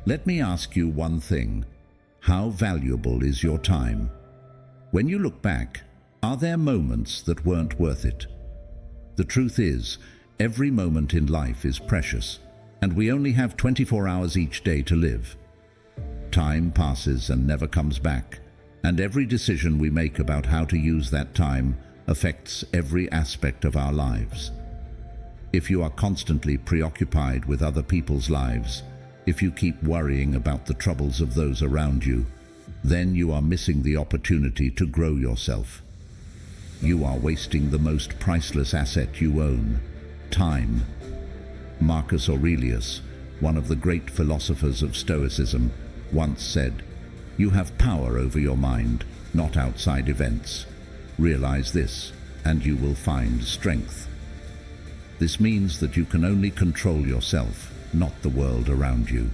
Let me ask you one thing. How valuable is your time? When you look back, are there moments that weren't worth it? The truth is, every moment in life is precious, and we only have 24 hours each day to live. Time passes and never comes back, and every decision we make about how to use that time affects every aspect of our lives. If you are constantly preoccupied with other people's lives, if you keep worrying about the troubles of those around you, then you are missing the opportunity to grow yourself. You are wasting the most priceless asset you own, time. Marcus Aurelius, one of the great philosophers of Stoicism, once said, "You have power over your mind, not outside events. Realize this, and you will find strength." This means that you can only control yourself, not the world around you.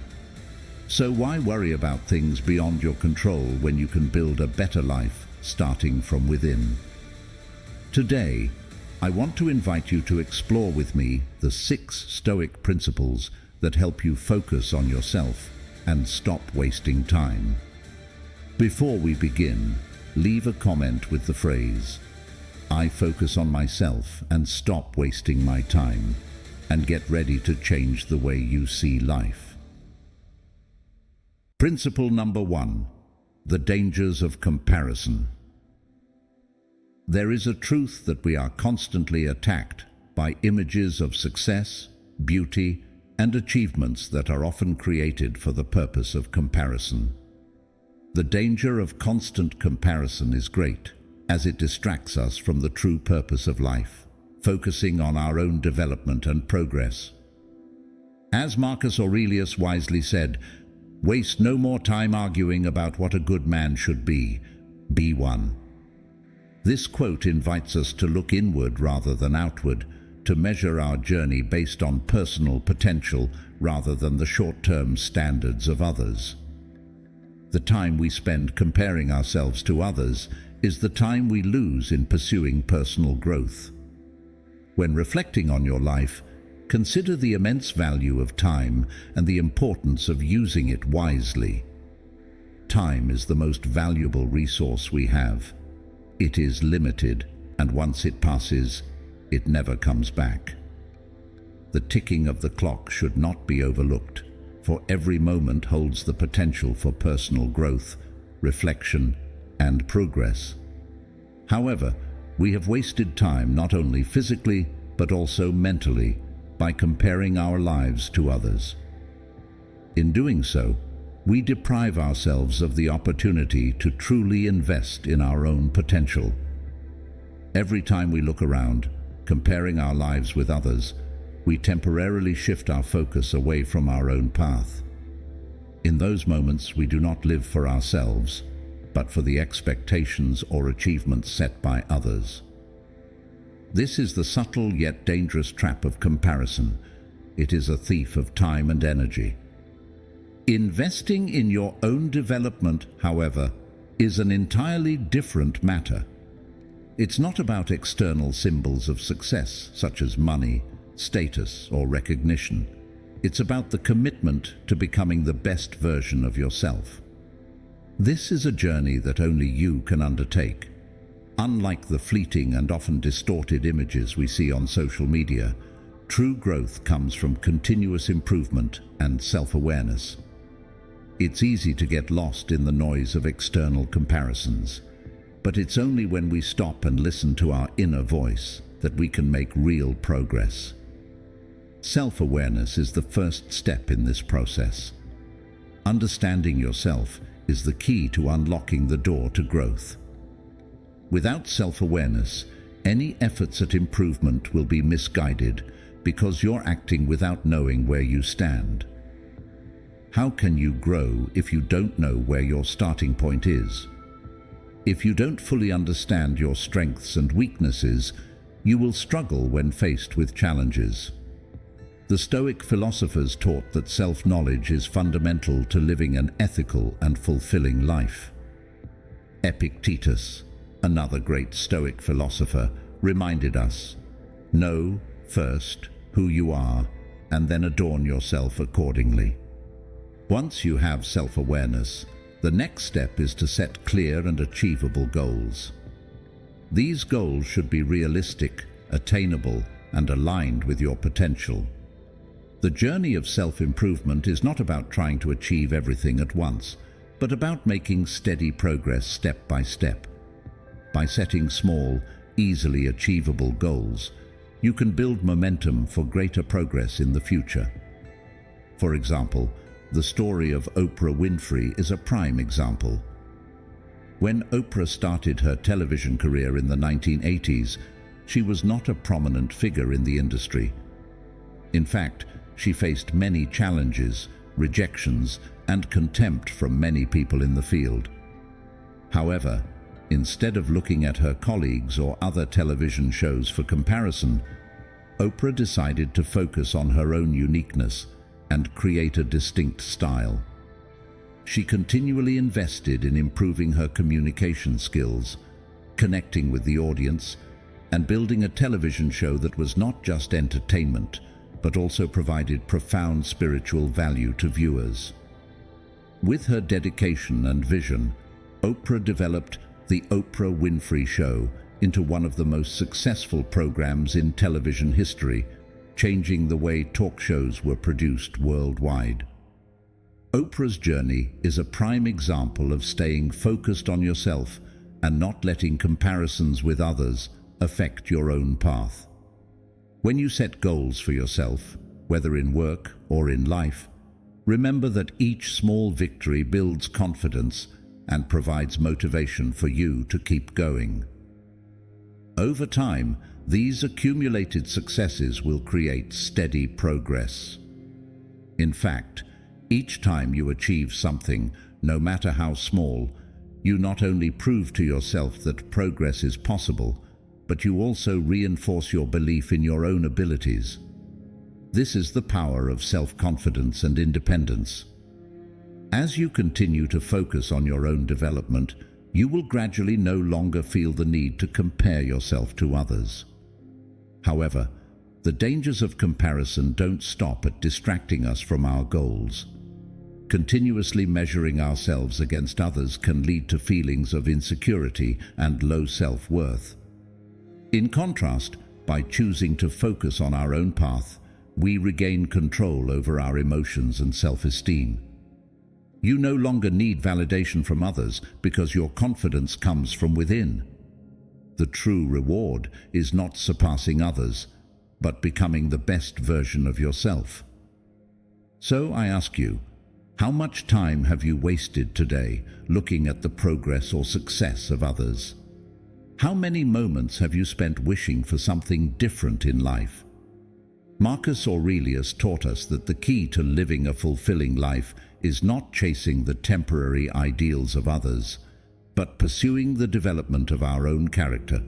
So why worry about things beyond your control when you can build a better life starting from within? Today, I want to invite you to explore with me the 6 Stoic principles that help you focus on yourself and stop wasting time. Before we begin, leave a comment with the phrase, "I focus on myself and stop wasting my time," and get ready to change the way you see life. Principle number 1: the dangers of comparison. There is a truth that we are constantly attacked by images of success, beauty, and achievements that are often created for the purpose of comparison. The danger of constant comparison is great, as it distracts us from the true purpose of life, focusing on our own development and progress. As Marcus Aurelius wisely said, "Waste no more time arguing about what a good man should be one." This quote invites us to look inward rather than outward, to measure our journey based on personal potential rather than the short-term standards of others. The time we spend comparing ourselves to others is the time we lose in pursuing personal growth. When reflecting on your life, consider the immense value of time and the importance of using it wisely. Time is the most valuable resource we have. It is limited, and once it passes, it never comes back. The ticking of the clock should not be overlooked, for every moment holds the potential for personal growth, reflection, and progress. However, we have wasted time not only physically, but also mentally, by comparing our lives to others. In doing so, we deprive ourselves of the opportunity to truly invest in our own potential. Every time we look around, comparing our lives with others, we temporarily shift our focus away from our own path. In those moments, we do not live for ourselves, but for the expectations or achievements set by others. This is the subtle yet dangerous trap of comparison. It is a thief of time and energy. Investing in your own development, however, is an entirely different matter. It's not about external symbols of success, such as money, status, or recognition. It's about the commitment to becoming the best version of yourself. This is a journey that only you can undertake. Unlike the fleeting and often distorted images we see on social media, true growth comes from continuous improvement and self-awareness. It's easy to get lost in the noise of external comparisons, but it's only when we stop and listen to our inner voice that we can make real progress. Self-awareness is the first step in this process. Understanding yourself is the key to unlocking the door to growth. Without self-awareness, any efforts at improvement will be misguided because you're acting without knowing where you stand. How can you grow if you don't know where your starting point is? If you don't fully understand your strengths and weaknesses, you will struggle when faced with challenges. The Stoic philosophers taught that self-knowledge is fundamental to living an ethical and fulfilling life. Epictetus, another great Stoic philosopher, reminded us, "Know first who you are, and then adorn yourself accordingly." Once you have self-awareness, the next step is to set clear and achievable goals. These goals should be realistic, attainable, and aligned with your potential. The journey of self-improvement is not about trying to achieve everything at once, but about making steady progress step by step. By setting small, easily achievable goals, you can build momentum for greater progress in the future. For example, the story of Oprah Winfrey is a prime example. When Oprah started her television career in the 1980s, she was not a prominent figure in the industry. In fact, she faced many challenges, rejections, and contempt from many people in the field. However, instead of looking at her colleagues or other television shows for comparison, Oprah decided to focus on her own uniqueness and create a distinct style. She continually invested in improving her communication skills, connecting with the audience, and building a television show that was not just entertainment, but also provided profound spiritual value to viewers. With her dedication and vision, Oprah developed The Oprah Winfrey Show into one of the most successful programs in television history, changing the way talk shows were produced worldwide. Oprah's journey is a prime example of staying focused on yourself and not letting comparisons with others affect your own path. When you set goals for yourself, whether in work or in life, remember that each small victory builds confidence and provides motivation for you to keep going. Over time, these accumulated successes will create steady progress. In fact, each time you achieve something, no matter how small, you not only prove to yourself that progress is possible, but you also reinforce your belief in your own abilities. This is the power of self-confidence and independence. As you continue to focus on your own development, you will gradually no longer feel the need to compare yourself to others. However, the dangers of comparison don't stop at distracting us from our goals. Continuously measuring ourselves against others can lead to feelings of insecurity and low self-worth. In contrast, by choosing to focus on our own path, we regain control over our emotions and self-esteem. You no longer need validation from others because your confidence comes from within. The true reward is not surpassing others, but becoming the best version of yourself. So I ask you, how much time have you wasted today looking at the progress or success of others? How many moments have you spent wishing for something different in life? Marcus Aurelius taught us that the key to living a fulfilling life is not chasing the temporary ideals of others, but pursuing the development of our own character.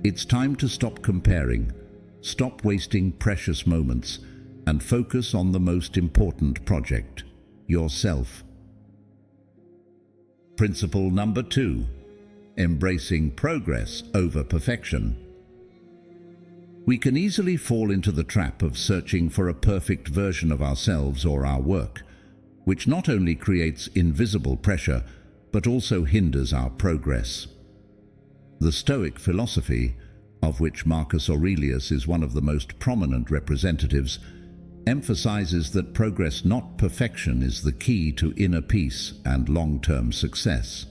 It's time to stop comparing, stop wasting precious moments, and focus on the most important project, yourself. Principle number 2. Embracing progress over perfection. We can easily fall into the trap of searching for a perfect version of ourselves or our work, which not only creates invisible pressure, but also hinders our progress. The Stoic philosophy, of which Marcus Aurelius is one of the most prominent representatives, emphasizes that progress, not perfection, is the key to inner peace and long-term success.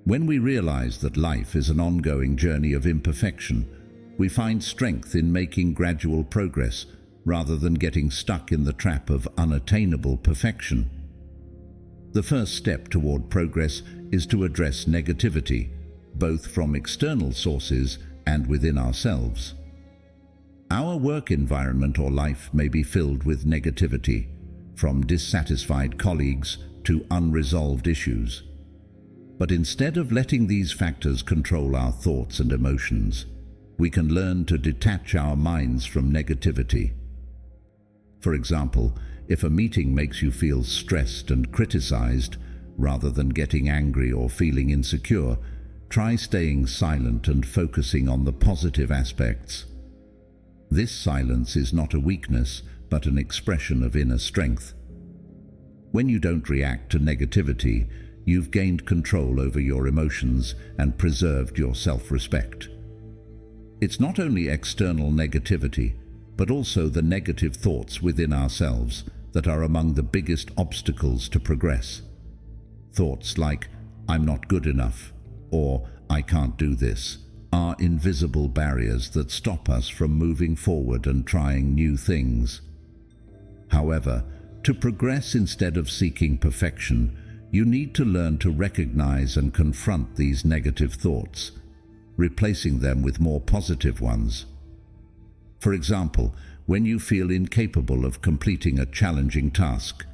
When we realize that life is an ongoing journey of imperfection, we find strength in making gradual progress rather than getting stuck in the trap of unattainable perfection. The first step toward progress is to address negativity, both from external sources and within ourselves. Our work environment or life may be filled with negativity, from dissatisfied colleagues to unresolved issues. But instead of letting these factors control our thoughts and emotions, we can learn to detach our minds from negativity. For example, if a meeting makes you feel stressed and criticized, rather than getting angry or feeling insecure, try staying silent and focusing on the positive aspects. This silence is not a weakness, but an expression of inner strength. When you don't react to negativity, you've gained control over your emotions and preserved your self-respect. It's not only external negativity, but also the negative thoughts within ourselves that are among the biggest obstacles to progress. Thoughts like, "I'm not good enough," or "I can't do this," are invisible barriers that stop us from moving forward and trying new things. However, to progress instead of seeking perfection, you need to learn to recognize and confront these negative thoughts, replacing them with more positive ones. For example, when you feel incapable of completing a challenging task,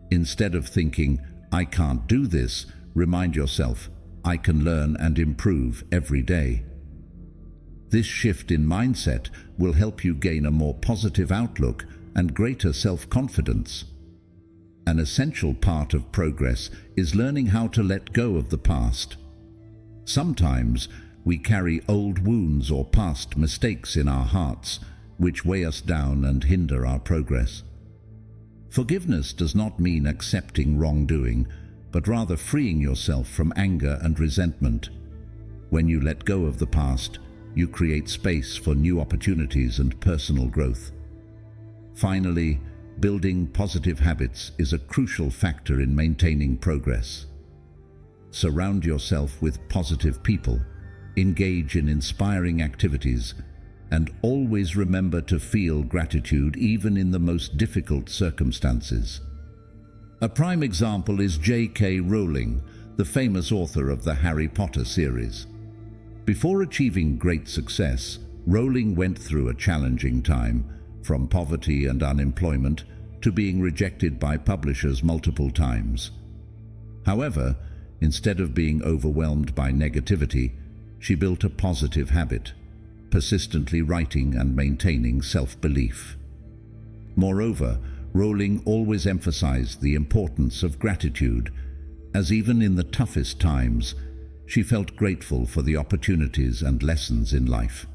instead of thinking, "I can't do this," remind yourself, "I can learn and improve every day." This shift in mindset will help you gain a more positive outlook and greater self-confidence. An essential part of progress is learning how to let go of the past. Sometimes we carry old wounds or past mistakes in our hearts, which weigh us down and hinder our progress. Forgiveness does not mean accepting wrongdoing, but rather freeing yourself from anger and resentment. When you let go of the past, you create space for new opportunities and personal growth. Finally, building positive habits is a crucial factor in maintaining progress. Surround yourself with positive people, engage in inspiring activities, and always remember to feel gratitude even in the most difficult circumstances. A prime example is J.K. Rowling, the famous author of the Harry Potter series. Before achieving great success, Rowling went through a challenging time, from poverty and unemployment to being rejected by publishers multiple times. However, instead of being overwhelmed by negativity, she built a positive habit, persistently writing and maintaining self-belief. Moreover, Rowling always emphasized the importance of gratitude, as even in the toughest times, she felt grateful for the opportunities and lessons in life.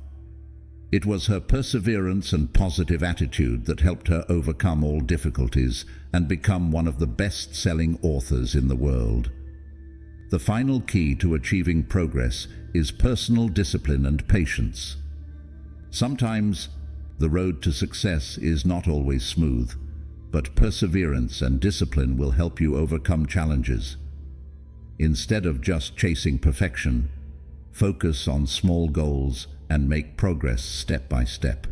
It was her perseverance and positive attitude that helped her overcome all difficulties and become one of the best-selling authors in the world. The final key to achieving progress is personal discipline and patience. Sometimes, the road to success is not always smooth, but perseverance and discipline will help you overcome challenges. Instead of just chasing perfection, focus on small goals and make progress step by step.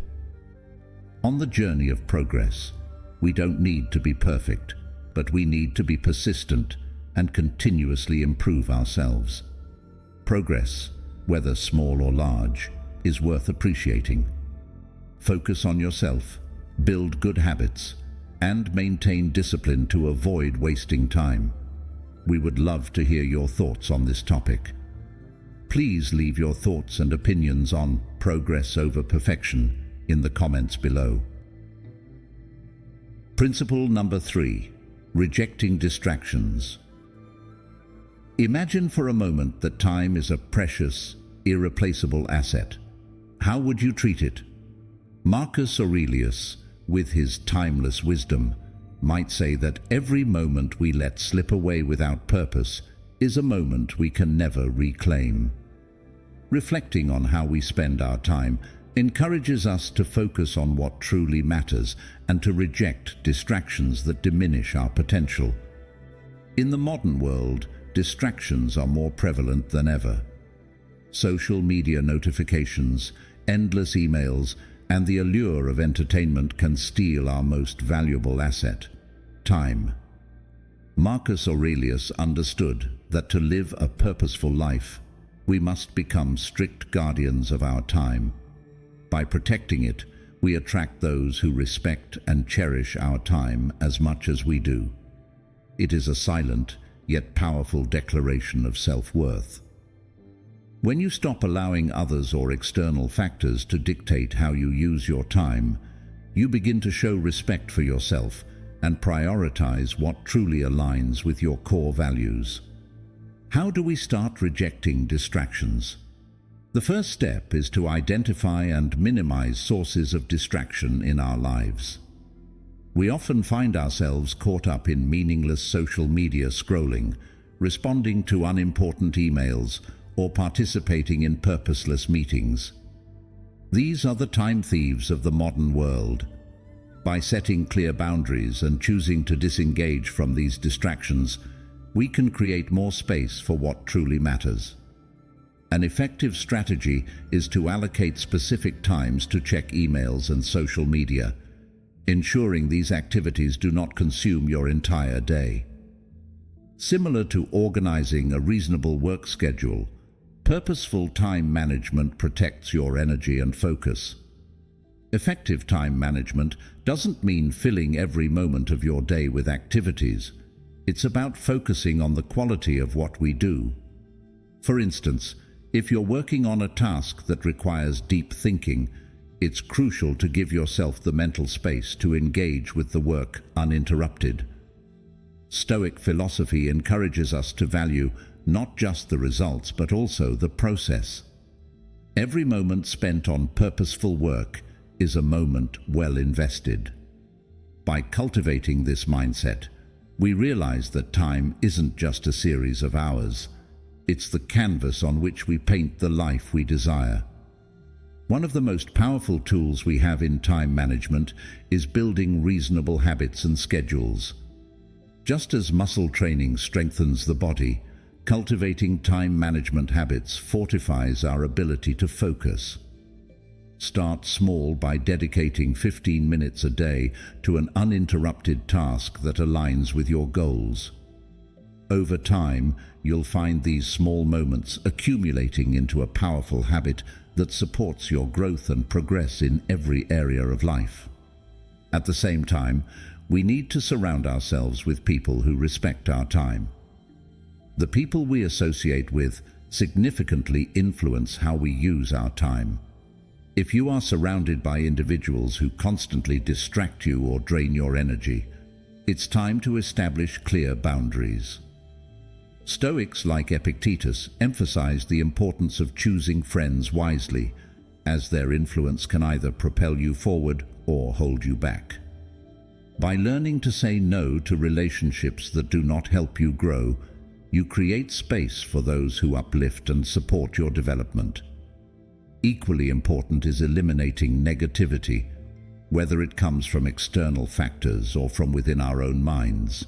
On the journey of progress, we don't need to be perfect, but we need to be persistent and continuously improve ourselves. Progress, whether small or large, is worth appreciating. Focus on yourself, build good habits, and maintain discipline to avoid wasting time. We would love to hear your thoughts on this topic. Please leave your thoughts and opinions on progress over perfection in the comments below. Principle number 3, rejecting distractions. Imagine for a moment that time is a precious, irreplaceable asset. How would you treat it? Marcus Aurelius, with his timeless wisdom, might say that every moment we let slip away without purpose is a moment we can never reclaim. Reflecting on how we spend our time encourages us to focus on what truly matters and to reject distractions that diminish our potential. In the modern world, distractions are more prevalent than ever. Social media notifications, endless emails, and the allure of entertainment can steal our most valuable asset, time. Marcus Aurelius understood that to live a purposeful life, we must become strict guardians of our time. By protecting it, we attract those who respect and cherish our time as much as we do. It is a silent, yet powerful declaration of self-worth. When you stop allowing others or external factors to dictate how you use your time, you begin to show respect for yourself and prioritize what truly aligns with your core values. How do we start rejecting distractions? The first step is to identify and minimize sources of distraction in our lives. We often find ourselves caught up in meaningless social media scrolling, responding to unimportant emails, or participating in purposeless meetings. These are the time thieves of the modern world. By setting clear boundaries and choosing to disengage from these distractions, we can create more space for what truly matters. An effective strategy is to allocate specific times to check emails and social media, ensuring these activities do not consume your entire day. Similar to organizing a reasonable work schedule, purposeful time management protects your energy and focus. Effective time management doesn't mean filling every moment of your day with activities. It's about focusing on the quality of what we do. For instance, if you're working on a task that requires deep thinking, it's crucial to give yourself the mental space to engage with the work uninterrupted. Stoic philosophy encourages us to value not just the results but also the process. Every moment spent on purposeful work is a moment well invested. By cultivating this mindset, we realize that time isn't just a series of hours. It's the canvas on which we paint the life we desire. One of the most powerful tools we have in time management is building reasonable habits and schedules. Just as muscle training strengthens the body, cultivating time management habits fortifies our ability to focus. Start small by dedicating 15 minutes a day to an uninterrupted task that aligns with your goals. Over time, you'll find these small moments accumulating into a powerful habit that supports your growth and progress in every area of life. At the same time, we need to surround ourselves with people who respect our time. The people we associate with significantly influence how we use our time. If you are surrounded by individuals who constantly distract you or drain your energy, it's time to establish clear boundaries. Stoics like Epictetus emphasized the importance of choosing friends wisely, as their influence can either propel you forward or hold you back. By learning to say no to relationships that do not help you grow, you create space for those who uplift and support your development. Equally important is eliminating negativity, whether it comes from external factors or from within our own minds.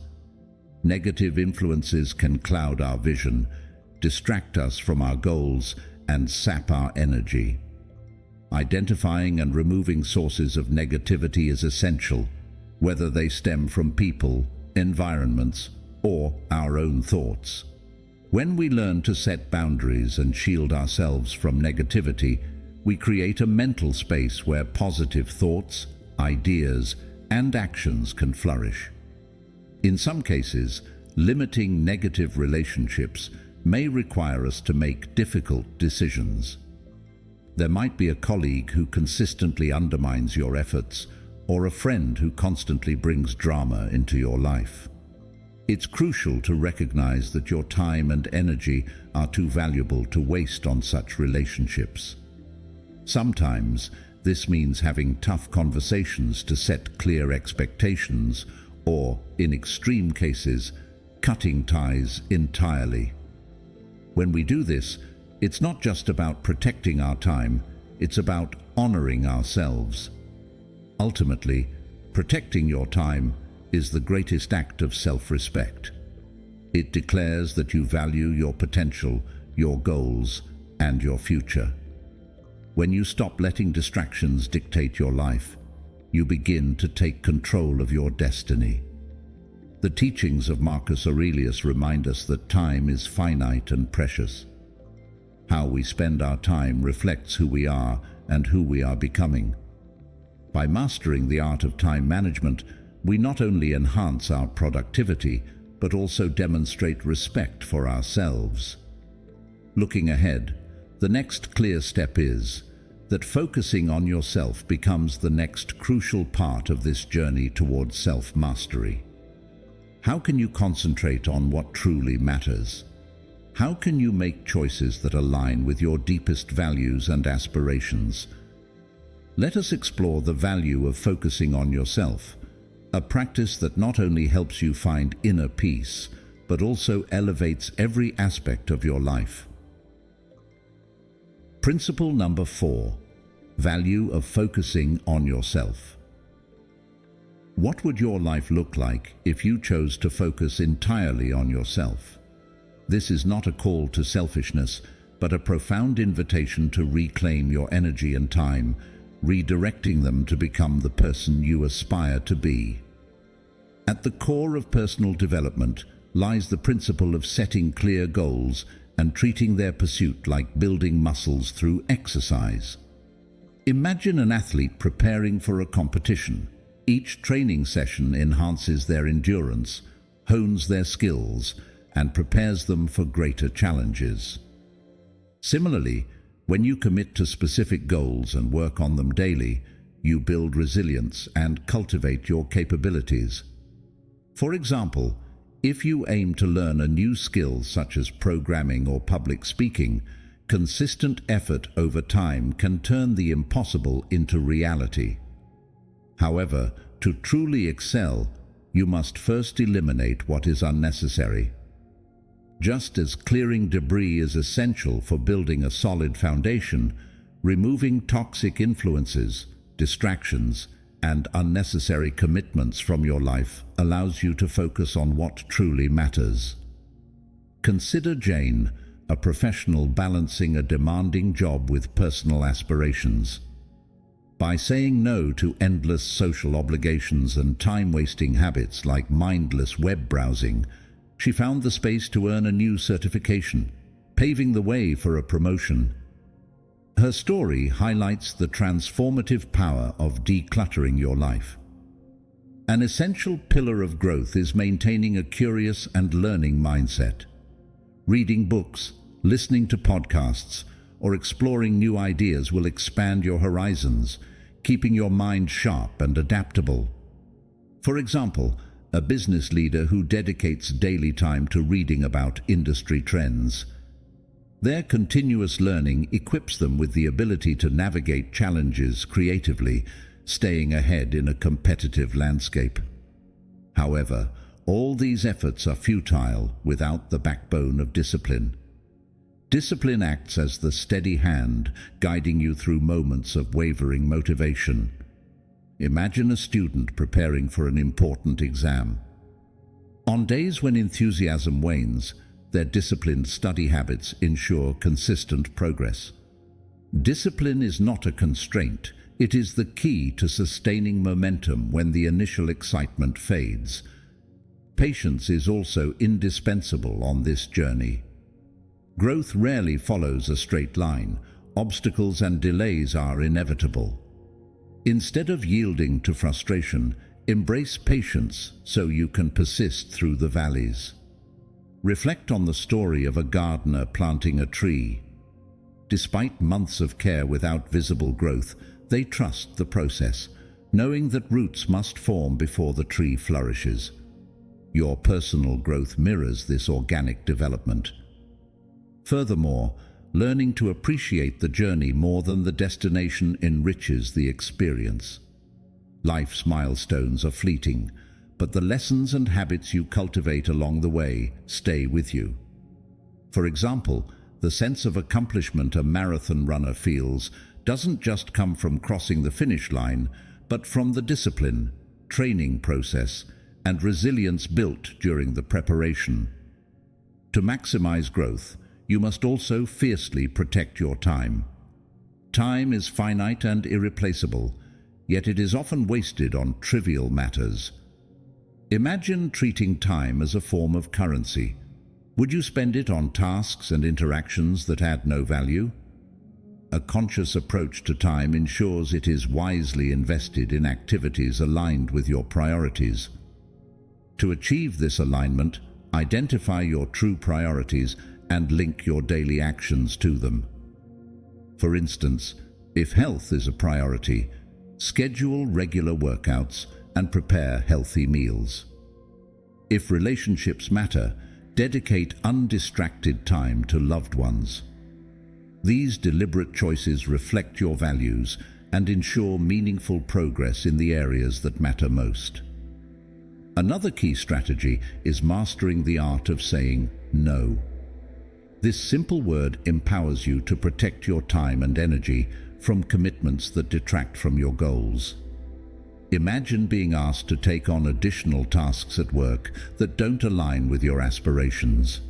Negative influences can cloud our vision, distract us from our goals, and sap our energy. Identifying and removing sources of negativity is essential, whether they stem from people, environments, or our own thoughts. When we learn to set boundaries and shield ourselves from negativity, we create a mental space where positive thoughts, ideas, and actions can flourish. In some cases, limiting negative relationships may require us to make difficult decisions. There might be a colleague who consistently undermines your efforts, or a friend who constantly brings drama into your life. It's crucial to recognize that your time and energy are too valuable to waste on such relationships. Sometimes, this means having tough conversations to set clear expectations, or, in extreme cases, cutting ties entirely. When we do this, it's not just about protecting our time, it's about honoring ourselves. Ultimately, protecting your time is the greatest act of self-respect. It declares that you value your potential, your goals, and your future. When you stop letting distractions dictate your life, you begin to take control of your destiny. The teachings of Marcus Aurelius remind us that time is finite and precious. How we spend our time reflects who we are and who we are becoming. By mastering the art of time management, we not only enhance our productivity, but also demonstrate respect for ourselves. Looking ahead, the next clear step is that focusing on yourself becomes the next crucial part of this journey towards self-mastery. How can you concentrate on what truly matters? How can you make choices that align with your deepest values and aspirations? Let us explore the value of focusing on yourself, a practice that not only helps you find inner peace, but also elevates every aspect of your life. Principle number 4. Value of focusing on yourself. What would your life look like if you chose to focus entirely on yourself? This is not a call to selfishness, but a profound invitation to reclaim your energy and time, redirecting them to become the person you aspire to be. At the core of personal development lies the principle of setting clear goals and treating their pursuit like building muscles through exercise. Imagine an athlete preparing for a competition. Each training session enhances their endurance, hones their skills, and prepares them for greater challenges. Similarly, when you commit to specific goals and work on them daily, you build resilience and cultivate your capabilities. For example, if you aim to learn a new skill such as programming or public speaking, consistent effort over time can turn the impossible into reality. However, to truly excel, you must first eliminate what is unnecessary. Just as clearing debris is essential for building a solid foundation, removing toxic influences, distractions, and unnecessary commitments from your life allows you to focus on what truly matters. Consider Jane, a professional balancing a demanding job with personal aspirations. By saying no to endless social obligations and time-wasting habits like mindless web browsing, she found the space to earn a new certification, paving the way for a promotion. Her story highlights the transformative power of decluttering your life. An essential pillar of growth is maintaining a curious and learning mindset. Reading books, listening to podcasts, or exploring new ideas will expand your horizons, keeping your mind sharp and adaptable. For example, a business leader who dedicates daily time to reading about industry trends. Their continuous learning equips them with the ability to navigate challenges creatively, staying ahead in a competitive landscape. However, all these efforts are futile without the backbone of discipline. Discipline acts as the steady hand, guiding you through moments of wavering motivation. Imagine a student preparing for an important exam. On days when enthusiasm wanes, their disciplined study habits ensure consistent progress. Discipline is not a constraint, it is the key to sustaining momentum when the initial excitement fades. Patience is also indispensable on this journey. Growth rarely follows a straight line. Obstacles and delays are inevitable. Instead of yielding to frustration, embrace patience so you can persist through the valleys. Reflect on the story of a gardener planting a tree. Despite months of care without visible growth, they trust the process, knowing that roots must form before the tree flourishes. Your personal growth mirrors this organic development. Furthermore, learning to appreciate the journey more than the destination enriches the experience. Life's milestones are fleeting, but the lessons and habits you cultivate along the way stay with you. For example, the sense of accomplishment a marathon runner feels doesn't just come from crossing the finish line, but from the discipline, training process, and resilience built during the preparation. To maximize growth, you must also fiercely protect your time. Time is finite and irreplaceable, yet it is often wasted on trivial matters. Imagine treating time as a form of currency. Would you spend it on tasks and interactions that add no value? A conscious approach to time ensures it is wisely invested in activities aligned with your priorities. To achieve this alignment, identify your true priorities and link your daily actions to them. For instance, if health is a priority, schedule regular workouts and prepare healthy meals. If relationships matter, dedicate undistracted time to loved ones. These deliberate choices reflect your values and ensure meaningful progress in the areas that matter most. Another key strategy is mastering the art of saying no. This simple word empowers you to protect your time and energy from commitments that detract from your goals. Imagine being asked to take on additional tasks at work that don't align with your aspirations.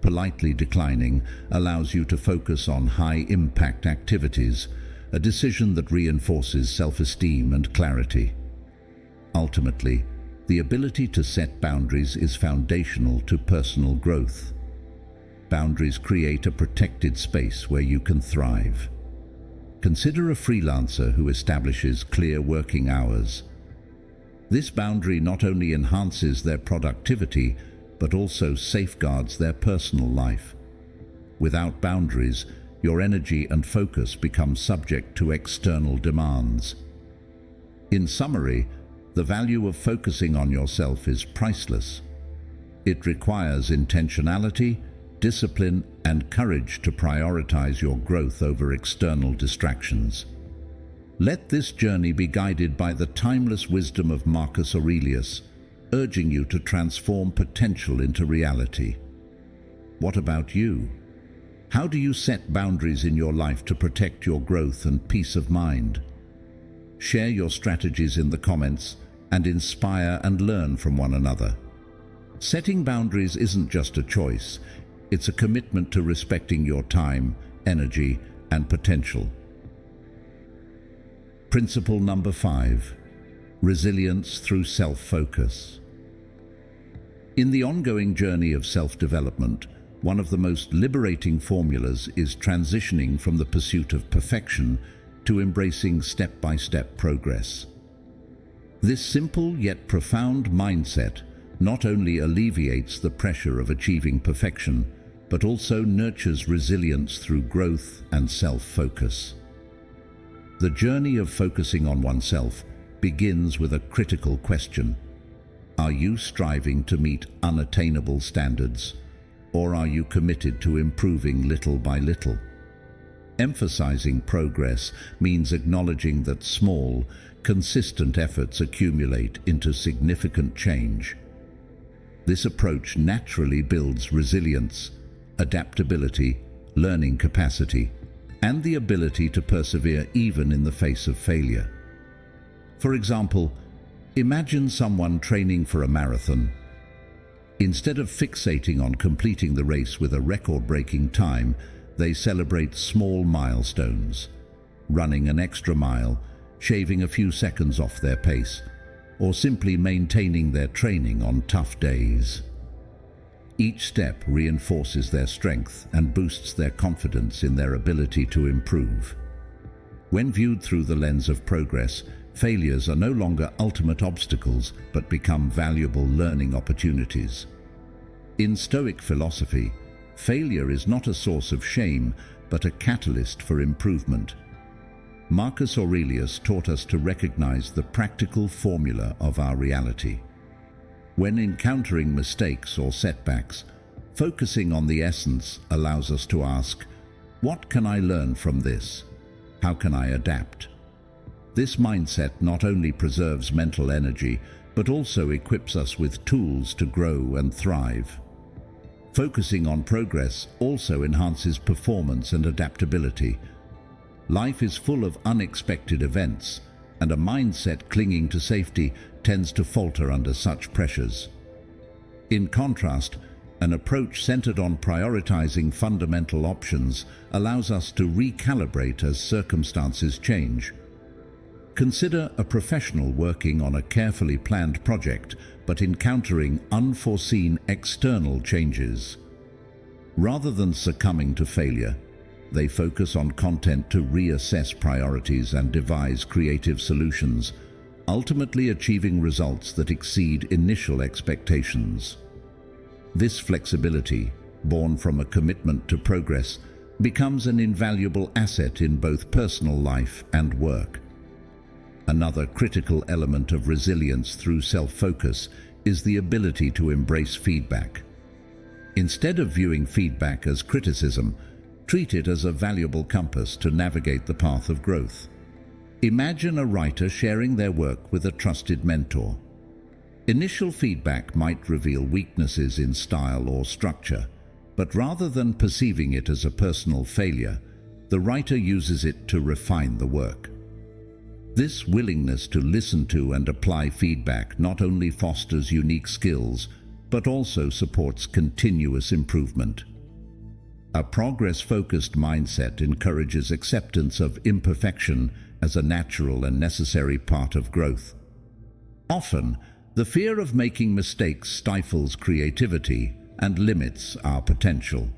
Politely declining allows you to focus on high-impact activities, a decision that reinforces self-esteem and clarity. Ultimately, the ability to set boundaries is foundational to personal growth. Boundaries create a protected space where you can thrive. Consider a freelancer who establishes clear working hours. This boundary not only enhances their productivity, but also safeguards their personal life. Without boundaries, your energy and focus become subject to external demands. In summary, the value of focusing on yourself is priceless. It requires intentionality, discipline, and courage to prioritize your growth over external distractions. Let this journey be guided by the timeless wisdom of Marcus Aurelius, urging you to transform potential into reality. What about you? How do you set boundaries in your life to protect your growth and peace of mind? Share your strategies in the comments and inspire and learn from one another. Setting boundaries isn't just a choice, it's a commitment to respecting your time, energy, and potential. Principle number 5. Resilience through self-focus. In the ongoing journey of self-development, one of the most liberating formulas is transitioning from the pursuit of perfection to embracing step-by-step progress. This simple yet profound mindset not only alleviates the pressure of achieving perfection, but also nurtures resilience through growth and self-focus. The journey of focusing on oneself begins with a critical question. Are you striving to meet unattainable standards, or are you committed to improving little by little? Emphasizing progress means acknowledging that small, consistent efforts accumulate into significant change. This approach naturally builds resilience, adaptability, learning capacity, and the ability to persevere even in the face of failure. For example, imagine someone training for a marathon. Instead of fixating on completing the race with a record-breaking time, they celebrate small milestones, running an extra mile, shaving a few seconds off their pace, or simply maintaining their training on tough days. Each step reinforces their strength and boosts their confidence in their ability to improve. When viewed through the lens of progress, failures are no longer ultimate obstacles but become valuable learning opportunities. In Stoic philosophy, failure is not a source of shame but a catalyst for improvement. Marcus Aurelius taught us to recognize the practical formula of our reality. When encountering mistakes or setbacks, focusing on the essence allows us to ask, what can I learn from this? How can I adapt? This mindset not only preserves mental energy, but also equips us with tools to grow and thrive. Focusing on progress also enhances performance and adaptability. Life is full of unexpected events, and a mindset clinging to safety tends to falter under such pressures. In contrast, an approach centered on prioritizing fundamental options allows us to recalibrate as circumstances change. Consider a professional working on a carefully planned project but encountering unforeseen external changes. Rather than succumbing to failure, they focus on content to reassess priorities and devise creative solutions, ultimately achieving results that exceed initial expectations. This flexibility, born from a commitment to progress, becomes an invaluable asset in both personal life and work. Another critical element of resilience through self-focus is the ability to embrace feedback. Instead of viewing feedback as criticism, treat it as a valuable compass to navigate the path of growth. Imagine a writer sharing their work with a trusted mentor. Initial feedback might reveal weaknesses in style or structure, but rather than perceiving it as a personal failure, the writer uses it to refine the work. This willingness to listen to and apply feedback not only fosters unique skills, but also supports continuous improvement. A progress-focused mindset encourages acceptance of imperfection as a natural and necessary part of growth. Often, the fear of making mistakes stifles creativity and limits our potential.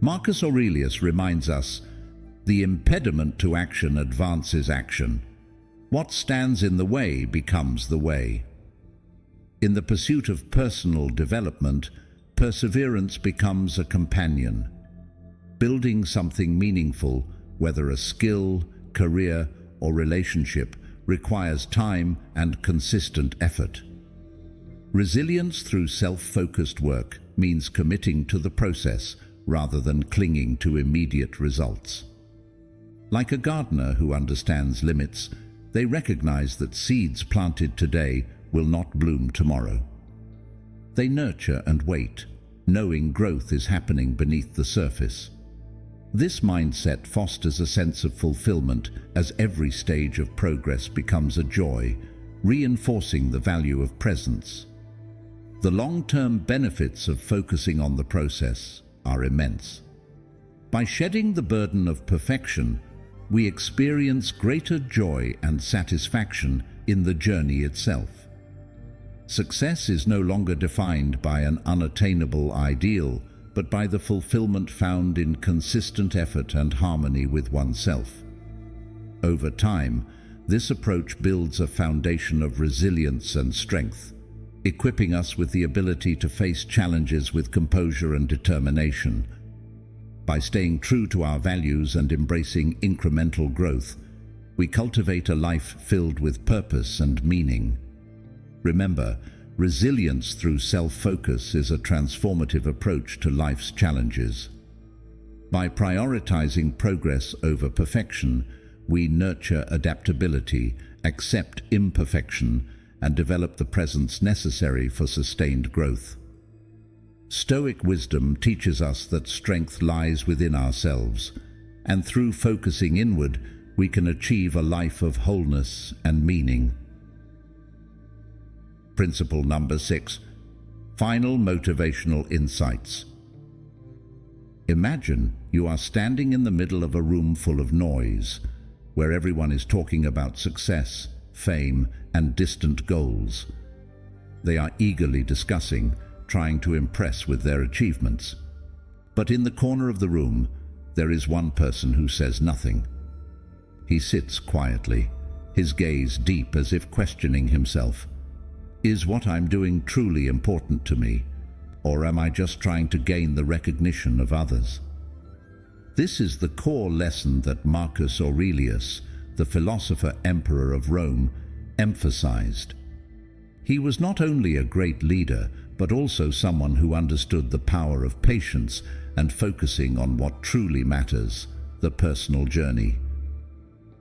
Marcus Aurelius reminds us, "The impediment to action advances action. What stands in the way becomes the way." In the pursuit of personal development, perseverance becomes a companion. Building something meaningful, whether a skill, career, or relationship, requires time and consistent effort. Resilience through self-focused work means committing to the process rather than clinging to immediate results. Like a gardener who understands limits, they recognize that seeds planted today will not bloom tomorrow. They nurture and wait, knowing growth is happening beneath the surface. This mindset fosters a sense of fulfillment as every stage of progress becomes a joy, reinforcing the value of presence. The long-term benefits of focusing on the process are immense. By shedding the burden of perfection, we experience greater joy and satisfaction in the journey itself. Success is no longer defined by an unattainable ideal, but by the fulfillment found in consistent effort and harmony with oneself. Over time, this approach builds a foundation of resilience and strength, equipping us with the ability to face challenges with composure and determination. By staying true to our values and embracing incremental growth, we cultivate a life filled with purpose and meaning. Remember, resilience through self-focus is a transformative approach to life's challenges. By prioritizing progress over perfection, we nurture adaptability, accept imperfection, and develop the presence necessary for sustained growth. Stoic wisdom teaches us that strength lies within ourselves, and through focusing inward, we can achieve a life of wholeness and meaning. Principle number 6. Final motivational insights. Imagine you are standing in the middle of a room full of noise, where everyone is talking about success, fame, and distant goals. They are eagerly discussing, trying to impress with their achievements. But in the corner of the room, there is one person who says nothing. He sits quietly, his gaze deep as if questioning himself. Is what I'm doing truly important to me, or am I just trying to gain the recognition of others? This is the core lesson that Marcus Aurelius, the philosopher emperor of Rome, emphasized. He was not only a great leader, but also someone who understood the power of patience and focusing on what truly matters, the personal journey.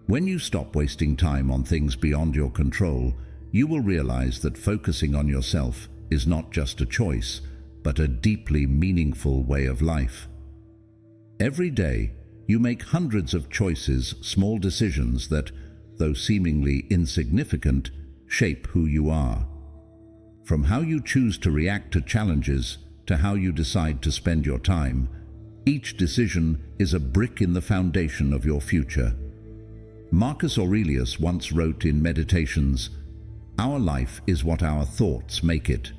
When you stop wasting time on things beyond your control, you will realize that focusing on yourself is not just a choice, but a deeply meaningful way of life. Every day, you make hundreds of choices, small decisions that, though seemingly insignificant, shape who you are. From how you choose to react to challenges to how you decide to spend your time, each decision is a brick in the foundation of your future. Marcus Aurelius once wrote in Meditations, "Our life is what our thoughts make it."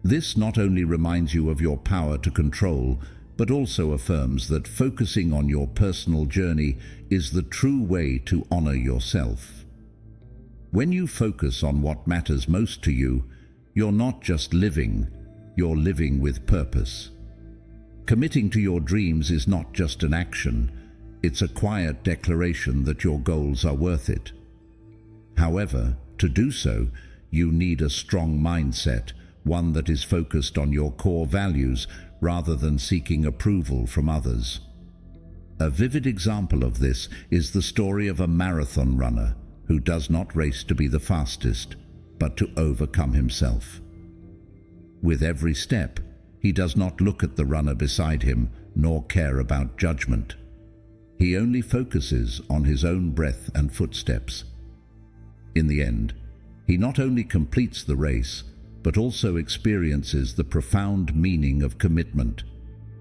This not only reminds you of your power to control, but also affirms that focusing on your personal journey is the true way to honor yourself. When you focus on what matters most to you, you're not just living, you're living with purpose. Committing to your dreams is not just an action, it's a quiet declaration that your goals are worth it. However, to do so, you need a strong mindset, one that is focused on your core values rather than seeking approval from others. A vivid example of this is the story of a marathon runner who does not race to be the fastest, but to overcome himself. With every step, he does not look at the runner beside him nor care about judgment. He only focuses on his own breath and footsteps. In the end, he not only completes the race, but also experiences the profound meaning of commitment,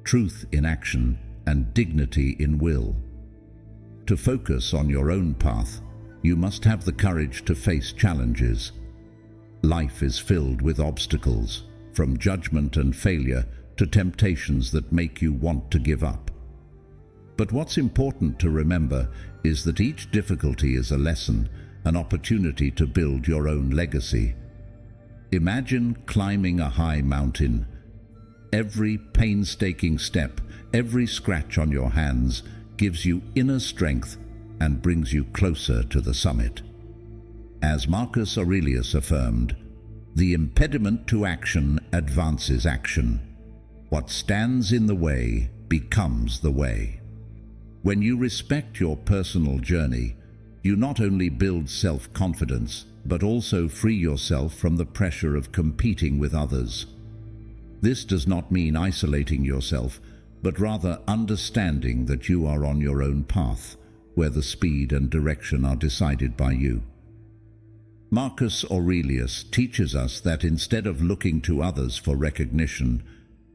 truth in action, and dignity in will. To focus on your own path, you must have the courage to face challenges. Life is filled with obstacles, from judgment and failure to temptations that make you want to give up. But what's important to remember is that each difficulty is a lesson, an opportunity to build your own legacy. Imagine climbing a high mountain. Every painstaking step, every scratch on your hands gives you inner strength and brings you closer to the summit. As Marcus Aurelius affirmed, the impediment to action advances action. What stands in the way becomes the way. When you respect your personal journey, you not only build self-confidence, but also free yourself from the pressure of competing with others. This does not mean isolating yourself, but rather understanding that you are on your own path, where the speed and direction are decided by you. Marcus Aurelius teaches us that instead of looking to others for recognition,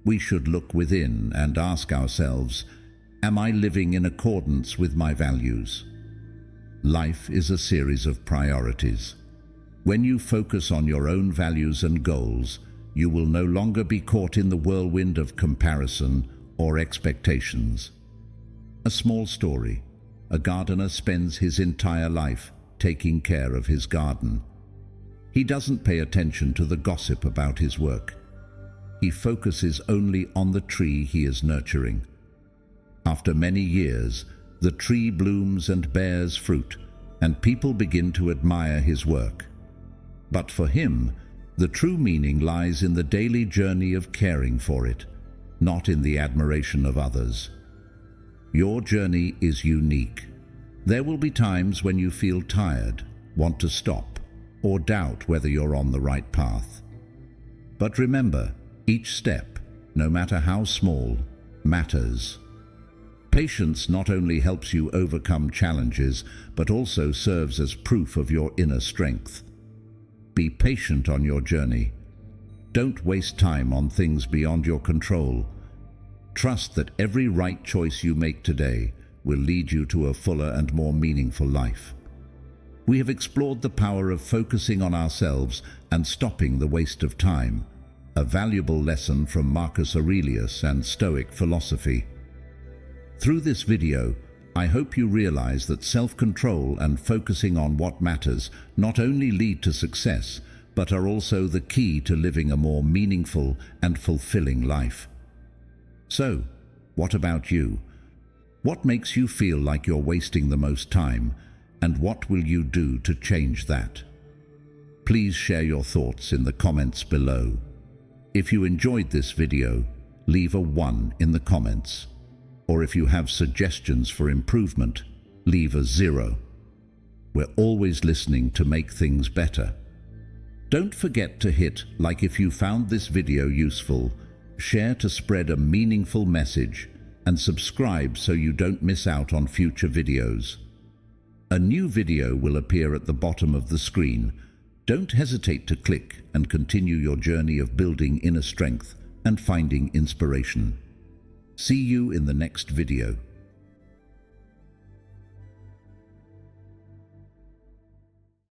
we should look within and ask ourselves, am I living in accordance with my values? Life is a series of priorities. When you focus on your own values and goals, you will no longer be caught in the whirlwind of comparison or expectations. A small story. A gardener spends his entire life taking care of his garden. He doesn't pay attention to the gossip about his work. He focuses only on the tree he is nurturing. After many years, the tree blooms and bears fruit, and people begin to admire his work. But for him, the true meaning lies in the daily journey of caring for it, not in the admiration of others. Your journey is unique. There will be times when you feel tired, want to stop, or doubt whether you're on the right path. But remember, each step, no matter how small, matters. Patience not only helps you overcome challenges, but also serves as proof of your inner strength. Be patient on your journey. Don't waste time on things beyond your control. Trust that every right choice you make today will lead you to a fuller and more meaningful life. We have explored the power of focusing on ourselves and stopping the waste of time, a valuable lesson from Marcus Aurelius and Stoic philosophy. Through this video, I hope you realize that self-control and focusing on what matters not only lead to success, but are also the key to living a more meaningful and fulfilling life. So, what about you? What makes you feel like you're wasting the most time, and what will you do to change that? Please share your thoughts in the comments below. If you enjoyed this video, leave a 1 in the comments. Or if you have suggestions for improvement, leave a 0. We're always listening to make things better. Don't forget to hit like if you found this video useful, share to spread a meaningful message, and subscribe so you don't miss out on future videos. A new video will appear at the bottom of the screen. Don't hesitate to click and continue your journey of building inner strength and finding inspiration. See you in the next video.